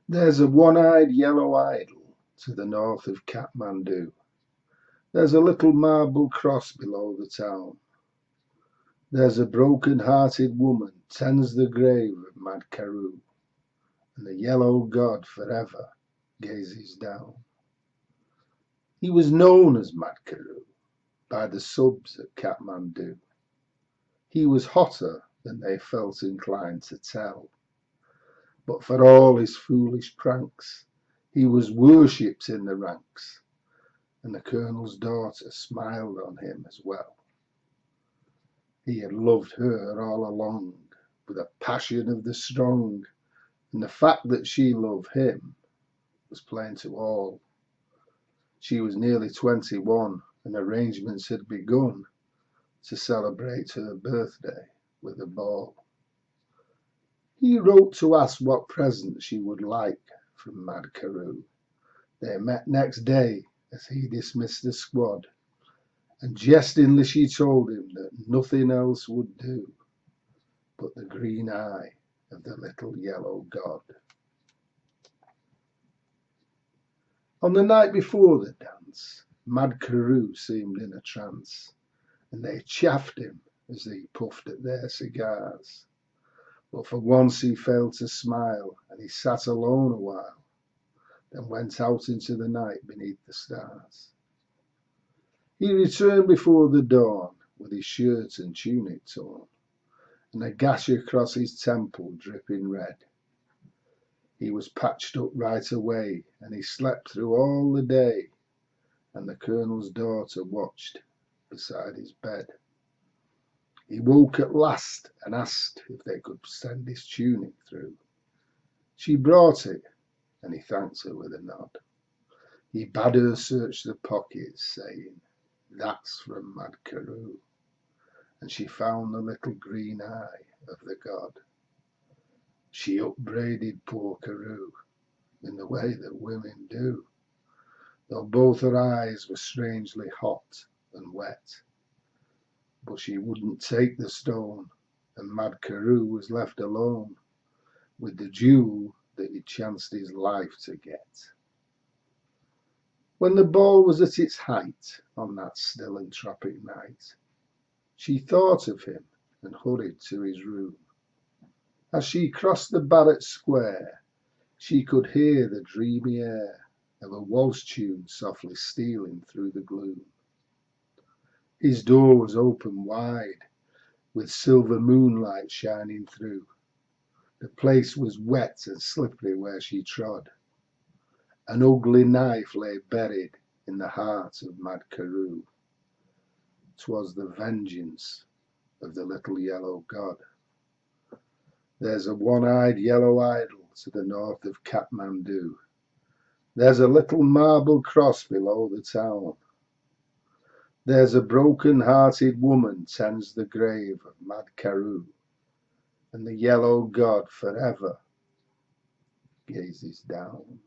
There's a one-eyed yellow idol to the north of Kathmandu. There's a little marble cross below the town. There's a broken-hearted woman tends the grave of Mad Karoo, and the yellow god forever gazes down. He was known as Mad Karoo by the subs at Kathmandu. He was hotter than they felt inclined to tell. But for all his foolish pranks, he was worshipped in the ranks, and the colonel's daughter smiled on him as well. He had loved her all along with a passion of the strong, and the fact that she loved him was plain to all. She was nearly 21, and arrangements had begun to celebrate her birthday with a ball. He wrote to ask what present she would like from Mad Karoo. They met next day as he dismissed the squad, and jestingly she told him that nothing else would do but the green eye of the little yellow god. On the night before the dance, Mad Karoo seemed in a trance, and they chaffed him as he puffed at their cigars. But for once he failed to smile, and he sat alone a while, then went out into the night beneath the stars. He returned before the dawn with his shirt and tunic torn, and a gash across his temple dripping red. He was patched up right away, and he slept through all the day, and the colonel's daughter watched beside his bed. He woke at last and asked if they could send his tunic through. She brought it, and he thanked her with a nod. He bade her search the pockets, saying, "That's from Mad Karoo," and she found the little green eye of the god. She upbraided poor Karoo in the way that women do, though both her eyes were strangely hot and wet. But she wouldn't take the stone, and Mad Karoo was left alone with the jewel that he'd chanced his life to get. When the ball was at its height on that still and tropic night, she thought of him and hurried to his room. As she crossed the Barratt Square, she could hear the dreamy air of a waltz tune softly stealing through the gloom. His door was open wide, with silver moonlight shining through. The place was wet and slippery where she trod. An ugly knife lay buried in the heart of Mad Karoo. 'Twas the vengeance of the little yellow god. There's a one-eyed yellow idol to the north of Kathmandu. There's a little marble cross below the town. There's a broken-hearted woman tends the grave of Mad Karoo, and the yellow god forever gazes down.